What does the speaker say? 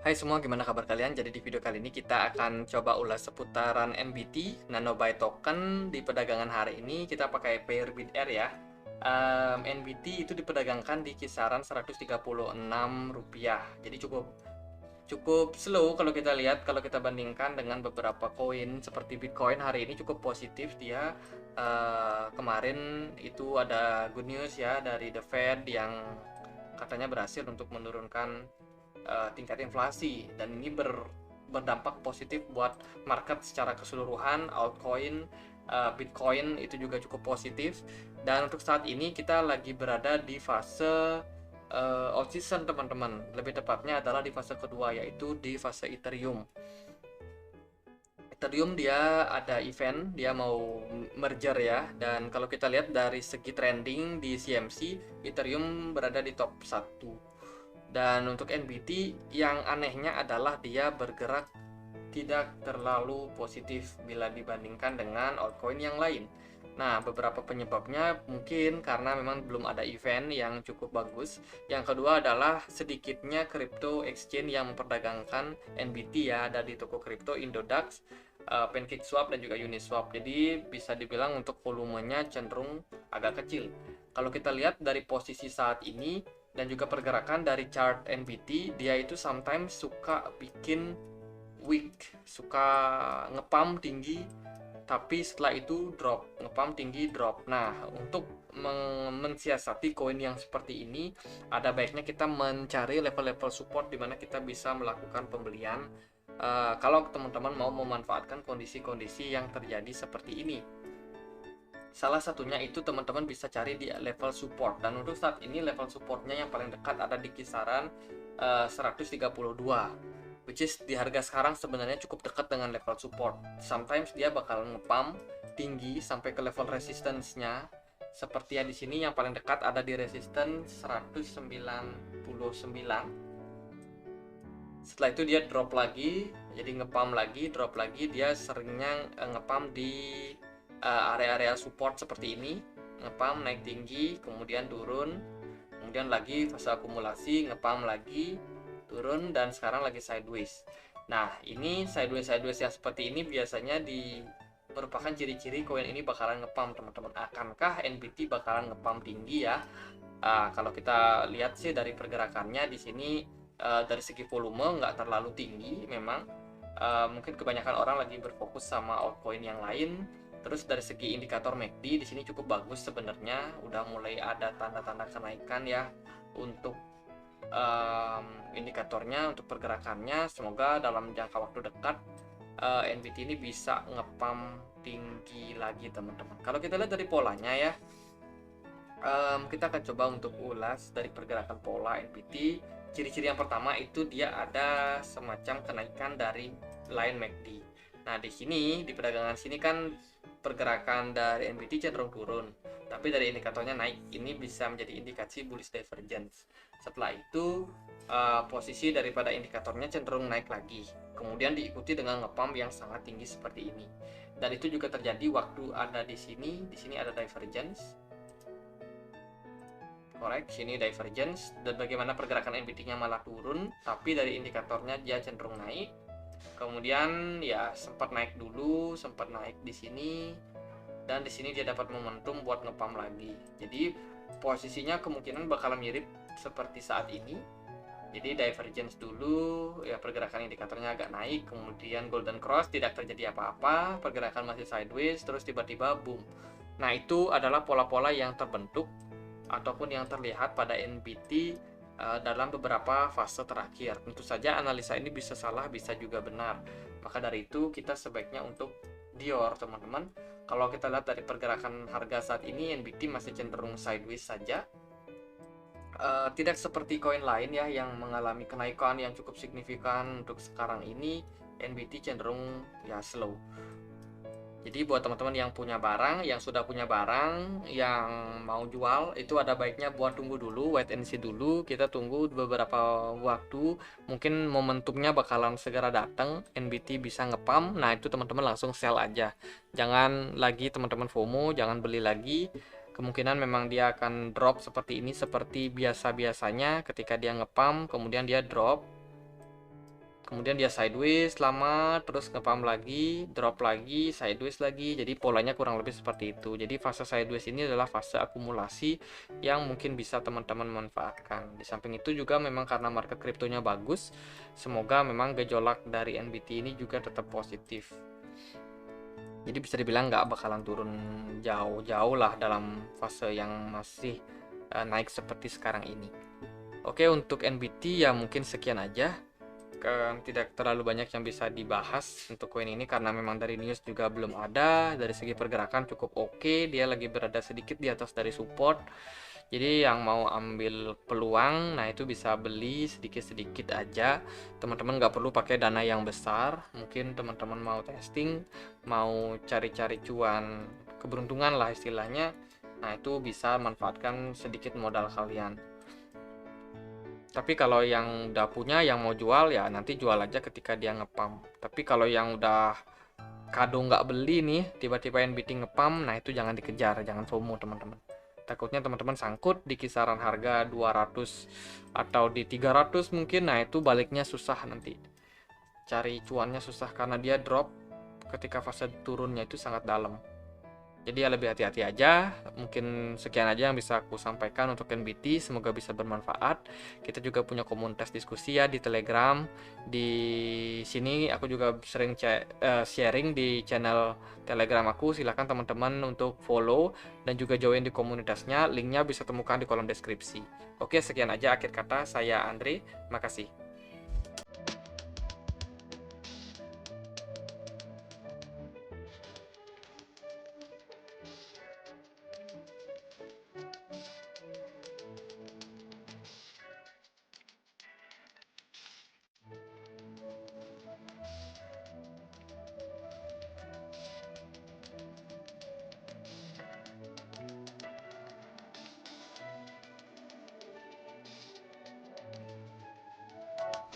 Hai semua, gimana kabar kalian? Jadi di video kali ini kita akan coba ulas seputaran NBT, Nanobyte Token di perdagangan hari ini. Kita pakai pair bid air ya. NBT itu diperdagangkan di kisaran Rp136. Jadi cukup slow kalau kita lihat, kalau kita bandingkan dengan beberapa koin seperti Bitcoin. Hari ini cukup positif dia. Kemarin itu ada good news ya dari The Fed yang katanya berhasil untuk menurunkan tingkat inflasi, dan ini berdampak positif buat market secara keseluruhan. Altcoin, Bitcoin itu juga cukup positif. Dan untuk saat ini kita lagi berada di fase all season teman-teman. Lebih tepatnya adalah di fase kedua, yaitu di fase Ethereum. Ethereum dia ada event, dia mau merger ya. Dan kalau kita lihat dari segi trending di CMC, Ethereum berada di top 1. Dan untuk NBT yang anehnya adalah dia bergerak tidak terlalu positif bila dibandingkan dengan altcoin yang lain. Nah, beberapa penyebabnya mungkin karena memang belum ada event yang cukup bagus. Yang kedua adalah sedikitnya crypto exchange yang memperdagangkan NBT ya, ada di toko kripto Indodax, PancakeSwap dan juga Uniswap. Jadi bisa dibilang untuk volumenya cenderung agak kecil. Kalau kita lihat dari posisi saat ini dan juga pergerakan dari chart NBT, dia itu sometimes suka bikin weak, suka ngepump tinggi tapi setelah itu drop, ngepump tinggi, drop. Nah, untuk mensiasati koin yang seperti ini, ada baiknya kita mencari level-level support di mana kita bisa melakukan pembelian kalau teman-teman mau memanfaatkan kondisi-kondisi yang terjadi seperti ini. Salah satunya itu teman-teman bisa cari di level support, dan untuk saat ini level supportnya yang paling dekat ada di kisaran 132, which is di harga sekarang sebenarnya cukup dekat dengan level support. Sometimes dia bakal ngepump tinggi sampai ke level resistance-nya. Seperti yang di sini yang paling dekat ada di resistance 199. Setelah itu dia drop lagi, jadi ngepump lagi, drop lagi. Dia seringnya ngepump di area-area support seperti ini, ngepump naik tinggi, kemudian turun, kemudian lagi fase akumulasi, ngepump lagi, turun, dan sekarang lagi sideways. Nah, ini sideways yang seperti ini biasanya merupakan ciri-ciri koin ini bakalan ngepump teman-teman. Akankah NBT bakalan ngepump tinggi ya? Kalau kita lihat sih dari pergerakannya di sini, dari segi volume nggak terlalu tinggi memang. Mungkin kebanyakan orang lagi berfokus sama altcoin yang lain. Terus dari segi indikator MACD di sini cukup bagus sebenarnya, udah mulai ada tanda-tanda kenaikan ya untuk indikatornya, untuk pergerakannya. Semoga dalam jangka waktu dekat NBT ini bisa ngepump tinggi lagi teman-teman. Kalau kita lihat dari polanya ya, kita akan coba untuk ulas dari pergerakan pola NBT. Ciri-ciri yang pertama itu dia ada semacam kenaikan dari line MACD. Nah, di sini di perdagangan sini kan pergerakan dari NBT cenderung turun, tapi dari indikatornya naik. Ini bisa menjadi indikasi bullish divergence. Setelah itu posisi daripada indikatornya cenderung naik lagi, kemudian diikuti dengan ngepump yang sangat tinggi seperti ini. Dan itu juga terjadi waktu ada di sini ada divergence. Korek, sini divergence, dan bagaimana pergerakan NBT-nya malah turun, tapi dari indikatornya dia cenderung naik. Kemudian ya sempat naik dulu, sempat naik di sini, dan di sini dia dapat momentum buat ngepump lagi. Jadi posisinya kemungkinan bakalan mirip seperti saat ini. Jadi divergence dulu, ya pergerakan indikatornya agak naik, kemudian golden cross, tidak terjadi apa-apa, pergerakan masih sideways, terus tiba-tiba boom. Nah, itu adalah pola-pola yang terbentuk ataupun yang terlihat pada NBT dalam beberapa fase terakhir. Tentu saja analisa ini bisa salah, bisa juga benar. Maka dari itu kita sebaiknya untuk Dior teman-teman. Kalau kita lihat dari pergerakan harga saat ini, NBT masih cenderung sideways saja. Tidak seperti koin lain ya yang mengalami kenaikan yang cukup signifikan. Untuk sekarang ini NBT cenderung ya slow. Jadi buat teman-teman yang punya barang, yang sudah punya barang, yang mau jual, itu ada baiknya buat tunggu dulu, wait and see dulu. Kita tunggu beberapa waktu, mungkin momentumnya bakalan segera datang, NBT bisa ngepump. Nah, itu teman-teman langsung sell aja. Jangan lagi teman-teman FOMO, jangan beli lagi. Kemungkinan memang dia akan drop seperti ini, seperti biasa-biasanya ketika dia ngepump, kemudian dia drop. kemudian dia sideways lama, terus nge-pump lagi, drop lagi, sideways lagi. Jadi polanya kurang lebih seperti itu. Jadi fase sideways ini adalah fase akumulasi yang mungkin bisa teman-teman manfaatkan. Di samping itu juga memang karena market kriptonya bagus, semoga memang gejolak dari NBT ini juga tetap positif. Jadi bisa dibilang nggak bakalan turun jauh-jauh lah dalam fase yang masih naik seperti sekarang ini. Oke, untuk NBT ya mungkin sekian aja. Tidak terlalu banyak yang bisa dibahas untuk koin ini karena memang dari news juga belum ada. Dari segi pergerakan cukup oke, dia lagi berada sedikit di atas dari support. Jadi yang mau ambil peluang, nah itu bisa beli sedikit-sedikit aja. Teman-teman nggak perlu pakai dana yang besar. Mungkin teman-teman mau testing, mau cari-cari cuan keberuntungan lah istilahnya. Nah itu bisa manfaatkan sedikit modal kalian. Tapi kalau yang udah punya, yang mau jual ya nanti jual aja ketika dia ngepump. Tapi kalau yang udah kado nggak beli nih, tiba-tiba NBT ngepump, nah itu jangan dikejar, jangan FOMO teman-teman. Takutnya teman-teman sangkut di kisaran harga 200 atau di 300 mungkin, nah itu baliknya susah nanti. Cari cuannya susah karena dia drop ketika fase turunnya itu sangat dalam. Jadi ya lebih hati-hati aja. Mungkin sekian aja yang bisa aku sampaikan untuk NBT. Semoga bisa bermanfaat. Kita juga punya komunitas diskusi ya di Telegram. Di sini aku juga sering sharing di channel Telegram aku. Silahkan teman-teman untuk follow dan juga join di komunitasnya. Linknya bisa temukan di kolom deskripsi. Oke, sekian aja akhir kata. Saya Andre. Makasih.